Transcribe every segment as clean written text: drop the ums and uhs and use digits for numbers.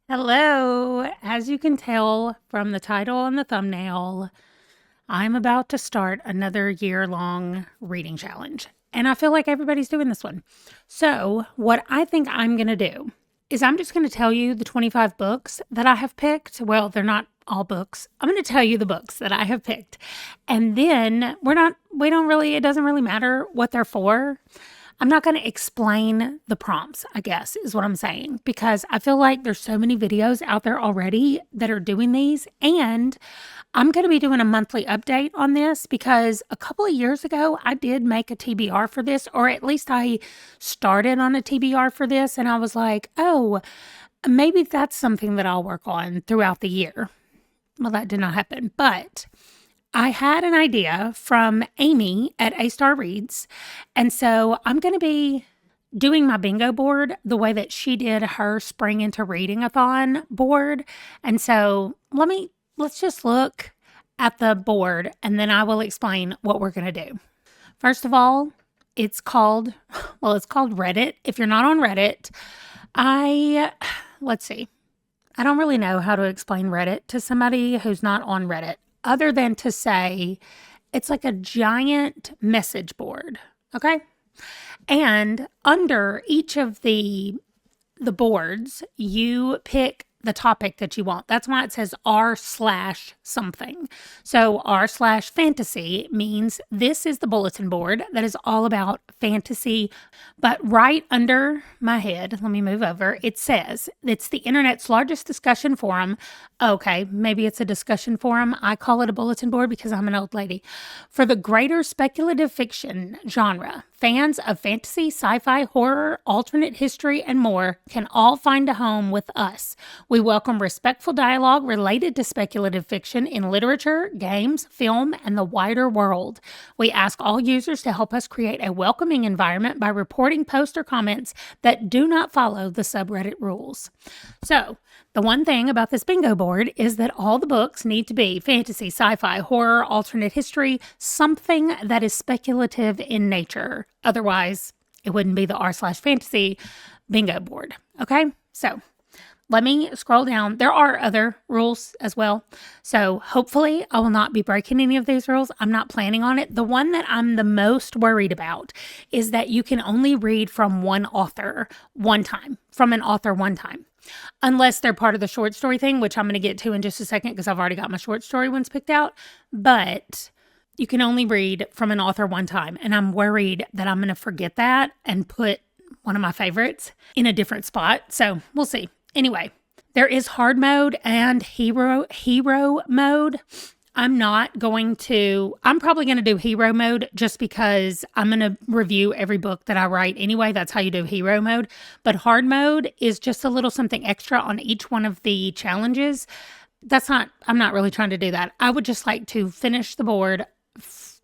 Hello. As you can tell from the title and the thumbnail, I'm about to start another year-long reading challenge. And I feel like everybody's doing this one. So, what I think I'm going to do is I'm just going to tell you the 25 books that I have picked. Well, they're not all books. I'm going to tell you the books that I have picked. And then it doesn't really matter what they're for. I'm not going to explain the prompts, I guess, is what I'm saying, because I feel like there's so many videos out there already that are doing these. And I'm going to be doing a monthly update on this because a couple of years ago, I did make a TBR for this, or at least I started on a TBR for this. And I was like, oh, maybe that's something that I'll work on throughout the year. Well, that did not happen, but I had an idea from Amy at A Star Reads, and so I'm going to be doing my bingo board the way that she did her Spring into Reading-a-thon board. And so let's just look at the board, and then I will explain what we're going to do. First of all, it's called Reddit. If you're not on Reddit, let's see. I don't really know how to explain Reddit to somebody who's not on Reddit, other than to say it's like a giant message board, okay? And under each of the boards, you pick the topic that you want. That's why it says r/something. So r/fantasy means this is the bulletin board that is all about fantasy. But right under my head, let me move over, it says it's the internet's largest discussion forum. Okay, maybe it's a discussion forum. I call it a bulletin board because I'm an old lady. For the greater speculative fiction genre, fans of fantasy, sci-fi, horror, alternate history, and more can all find a home with us. We welcome respectful dialogue related to speculative fiction in literature, games, film, and the wider world. We ask all users to help us create a welcoming environment by reporting posts or comments that do not follow the subreddit rules. So, the one thing about this bingo board is that all the books need to be fantasy, sci-fi, horror, alternate history, something that is speculative in nature. Otherwise, it wouldn't be the r/fantasy bingo board. Okay, so let me scroll down. There are other rules as well. So hopefully I will not be breaking any of these rules. I'm not planning on it. The one that I'm the most worried about is that you can only read from one author one time, unless they're part of the short story thing, which I'm going to get to in just a second because I've already got my short story ones picked out. But you can only read from an author one time. And I'm worried that I'm going to forget that and put one of my favorites in a different spot. So we'll see. Anyway, there is hard mode and hero mode. I'm probably going to do hero mode just because I'm going to review every book that I write anyway. That's how you do hero mode. But hard mode is just a little something extra on each one of the challenges. I'm not really trying to do that. I would just like to finish the board,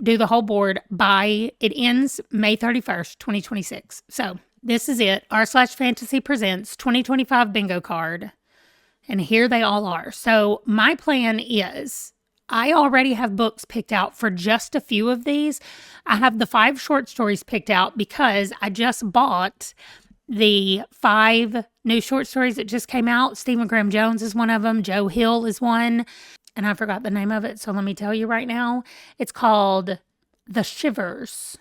do the whole board it ends May 31st, 2026. So this is it. r/fantasy presents 2025 bingo card. And here they all are. So my plan is I already have books picked out for just a few of these. I have the 5 short stories picked out because I just bought the 5 new short stories that just came out. Stephen Graham Jones is one of them. Joe Hill is one. And I forgot the name of it, so let me tell you right now. It's called The Shivers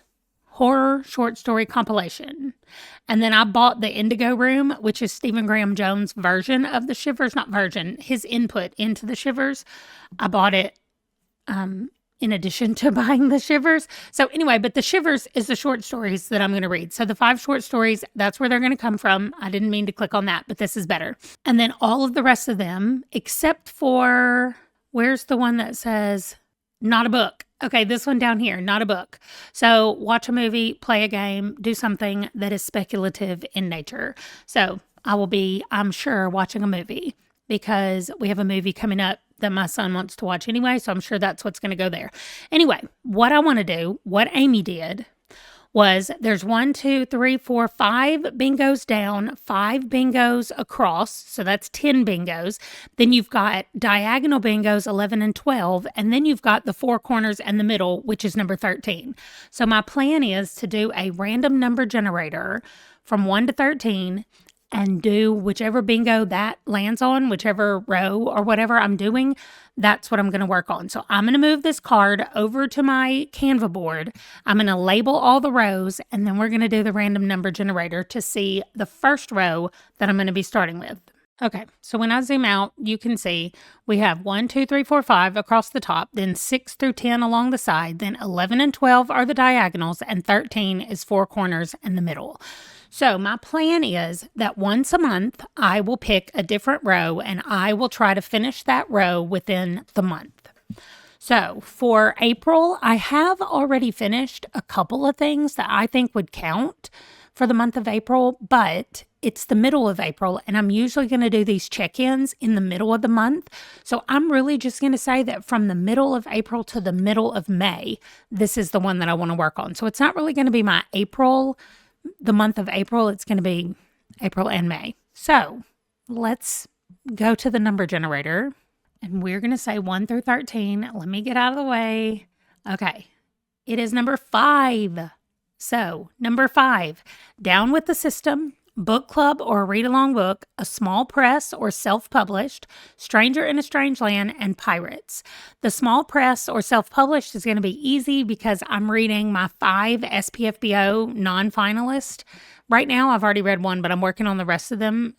Horror Short Story Compilation. And then I bought The Indigo Room, which is Stephen Graham Jones' version of The Shivers. Not version, his input into The Shivers. I bought it in addition to buying The Shivers. So anyway, but The Shivers is the short stories that I'm going to read. So the 5 short stories, that's where they're going to come from. I didn't mean to click on that, but this is better. And then all of the rest of them, except for, where's the one that says not a book? Okay, this one down here, not a book. So watch a movie, play a game, do something that is speculative in nature. So I will be, I'm sure, watching a movie because we have a movie coming up that my son wants to watch anyway. So I'm sure that's what's going to go there. Anyway, what I want to do, what Amy did, was there's 5 bingos down, 5 bingos across. So that's 10 bingos. Then you've got diagonal bingos, 11 and 12. And then you've got the 4 corners and the middle, which is number 13. So my plan is to do a random number generator from 1 to 13 and do whichever bingo that lands on, whichever row or whatever I'm doing, that's what I'm going to work on. So I'm going to move this card over to my Canva board. I'm going to label all the rows, and then we're going to do the random number generator to see the first row that I'm going to be starting with. Okay, so when I zoom out, you can see we have 1, 2, 3, 4, 5 across the top, then 6 through 10 along the side, then 11 and 12 are the diagonals, and 13 is 4 corners in the middle. So my plan is that once a month, I will pick a different row, and I will try to finish that row within the month. So for April, I have already finished a couple of things that I think would count for the month of April, but it's the middle of April, and I'm usually going to do these check-ins in the middle of the month. So I'm really just going to say that from the middle of April to the middle of May, this is the one that I want to work on. So it's not really going to be my April, the month of April. It's going to be April and May. So let's go to the number generator, and we're going to say 1 through 13. Let me get out of the way. Okay, it is number 5. So, number 5, Down with the System, book club or read-along book, a small press or self-published, Stranger in a Strange Land, and Pirates. The small press or self-published is going to be easy because I'm reading my 5 SPFBO non-finalists. Right now, I've already read one, but I'm working on the rest of them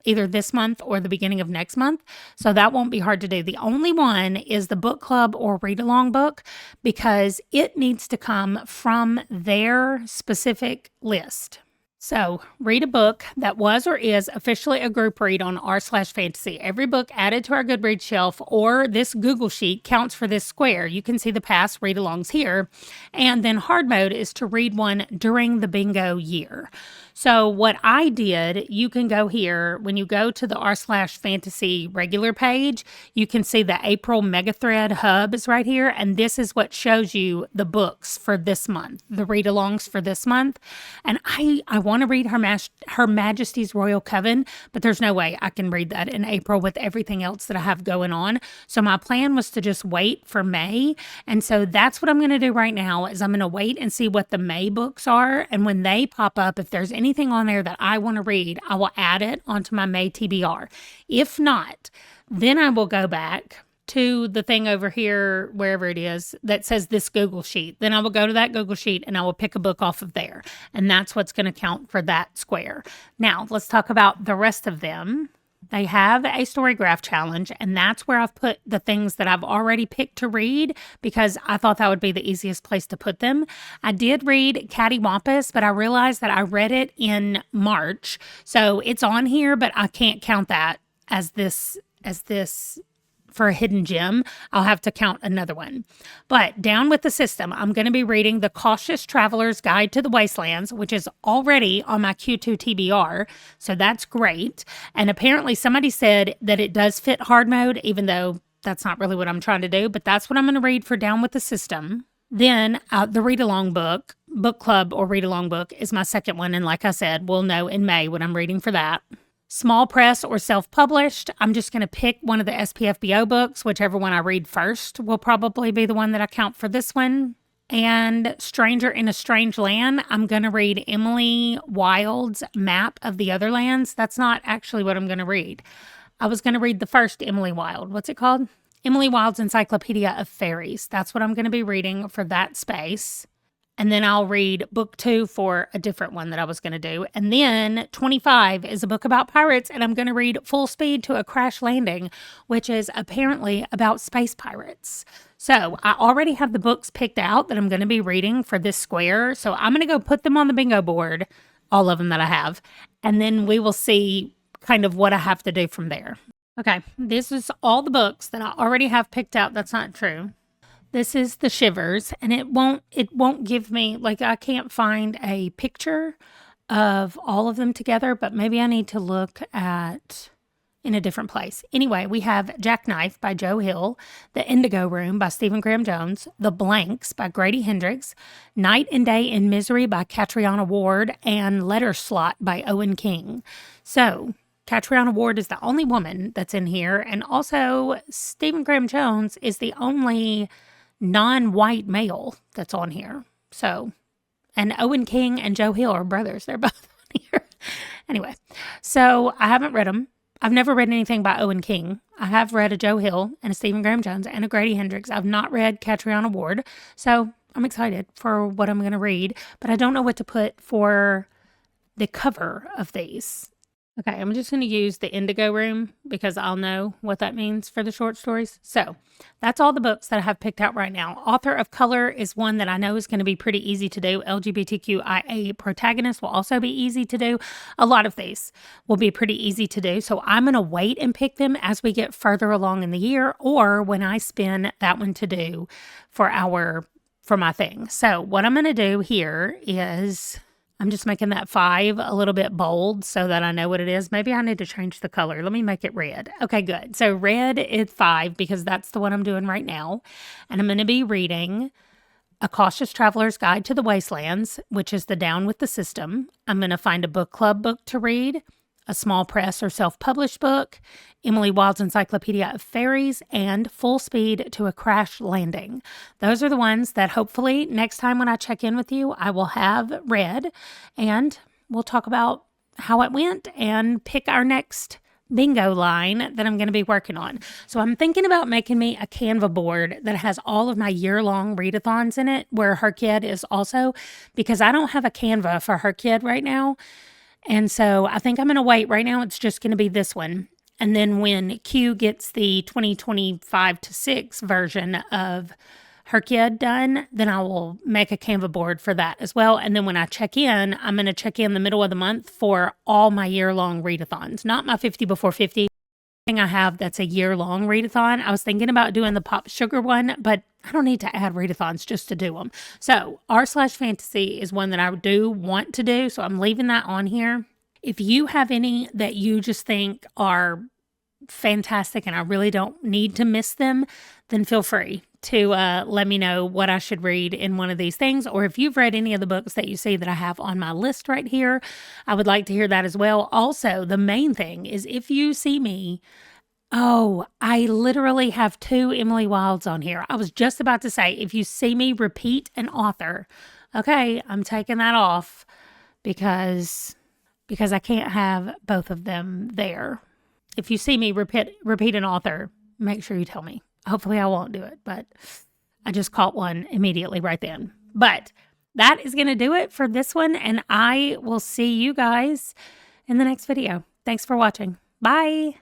either this month or the beginning of next month. So that won't be hard to do. The only one is the book club or read-along book because it needs to come from their specific list. So read a book that was or is officially a group read on r/fantasy. Every book added to our Goodreads shelf or this Google Sheet counts for this square. You can see the past read-alongs here. And then hard mode is to read one during the bingo year. So what I did, you can go here, when you go to the r/fantasy regular page, you can see the April Mega Thread Hub is right here. And this is what shows you the books for this month, the read-alongs for this month. And I want to read Her Majesty's Royal Coven, but there's no way I can read that in April with everything else that I have going on. So my plan was to just wait for May. And so that's what I'm going to do right now is I'm going to wait and see what the May books are. And when they pop up, if there's anything on there that I want to read, I will add it onto my May TBR. If not, then I will go back to the thing over here, wherever it is, that says this Google Sheet. Then I will go to that Google Sheet and I will pick a book off of there. And that's what's going to count for that square. Now, let's talk about the rest of them. They have a storygraph challenge, and that's where I've put the things that I've already picked to read because I thought that would be the easiest place to put them. I did read Cattywampus, but I realized that I read it in March. So it's on here, but I can't count that as this for a hidden gem. I'll have to count another one. But Down with the System, I'm going to be reading The Cautious Traveler's Guide to the Wastelands, which is already on my Q2 TBR. So that's great. And apparently somebody said that it does fit hard mode, even though that's not really what I'm trying to do. But that's what I'm going to read for Down with the System. Then the read-along book, book club or read-along book, is my second one. And like I said, we'll know in May what I'm reading for that. Small press or self-published, I'm just going to pick one of the SPFBO books. Whichever one I read first will probably be the one that I count for this one. And Stranger in a Strange Land, I'm going to read Emily Wilde's Map of the Other Lands. That's not actually what I'm going to read. I was going to read the first Emily Wilde. What's it called? Emily Wilde's Encyclopedia of Fairies. That's what I'm going to be reading for that space. And then I'll read book 2 for a different one that I was going to do. And then 25 is a book about pirates, and I'm going to read Full Speed to a Crash Landing, which is apparently about space pirates. So I already have the books picked out that I'm going to be reading for this square. So I'm going to go put them on the bingo board, all of them that I have, and then we will see kind of what I have to do from there. Okay, this is all the books that I already have picked out. That's not true. This is the Shivers, and it won't give me, like, I can't find a picture of all of them together, but maybe I need to look at in a different place. Anyway, we have Jackknife by Joe Hill, The Indigo Room by Stephen Graham Jones, The Blanks by Grady Hendrix, Night and Day in Misery by Catriona Ward, and Letter Slot by Owen King. So Catriona Ward is the only woman that's in here, and also Stephen Graham Jones is the only non-white male that's on here. So, and Owen King and Joe Hill are brothers. They're both on here. Anyway, so I haven't read them. I've never read anything by Owen King. I have read a Joe Hill and a Stephen Graham Jones and a Grady Hendrix. I've not read Catriona Ward. So I'm excited for what I'm going to read, but I don't know what to put for the cover of these. Okay, I'm just going to use the Indigo Room because I'll know what that means for the short stories. So that's all the books that I have picked out right now. Author of Color is one that I know is going to be pretty easy to do. LGBTQIA Protagonist will also be easy to do. A lot of these will be pretty easy to do. So I'm going to wait and pick them as we get further along in the year or when I spin that one to do for my thing. So what I'm going to do here is I'm just making that 5 a little bit bold so that I know what it is. Maybe I need to change the color. Let me make it red. Okay, good. So red is 5 because that's the one I'm doing right now. And I'm going to be reading A Cautious Traveler's Guide to the Wastelands, which is the Down with the System. I'm going to find a book club book to read, a small press or self-published book, Emily Wild's Encyclopedia of Fairies, and Full Speed to a Crash Landing. Those are the ones that hopefully next time when I check in with you, I will have read, and we'll talk about how it went and pick our next bingo line that I'm going to be working on. So I'm thinking about making me a Canva board that has all of my year-long readathons in it, where her kid is also, because I don't have a Canva for her kid right now. And so I think I'm going to wait. Right now, it's just going to be this one. And then when Q gets the 2025 to 6 version of her kid done, then I will make a Canva board for that as well. And then when I check in, I'm going to check in the middle of the month for all my year-long readathons, not my 50 before 50. I have that's a year-long readathon. I was thinking about doing the Pop Sugar one, but I don't need to add readathons just to do them. So r/fantasy is one that I do want to do, so I'm leaving that on here. If you have any that you just think are fantastic and I really don't need to miss them, then feel free to let me know what I should read in one of these things. Or if you've read any of the books that you see that I have on my list right here, I would like to hear that as well. Also, the main thing is if you see me, I literally have 2 Emily Wilds on here. I was just about to say, if you see me repeat an author, okay, I'm taking that off because I can't have both of them there. If you see me repeat an author, make sure you tell me. Hopefully I won't do it, but I just caught one immediately right then. But that is going to do it for this one, and I will see you guys in the next video. Thanks for watching. Bye.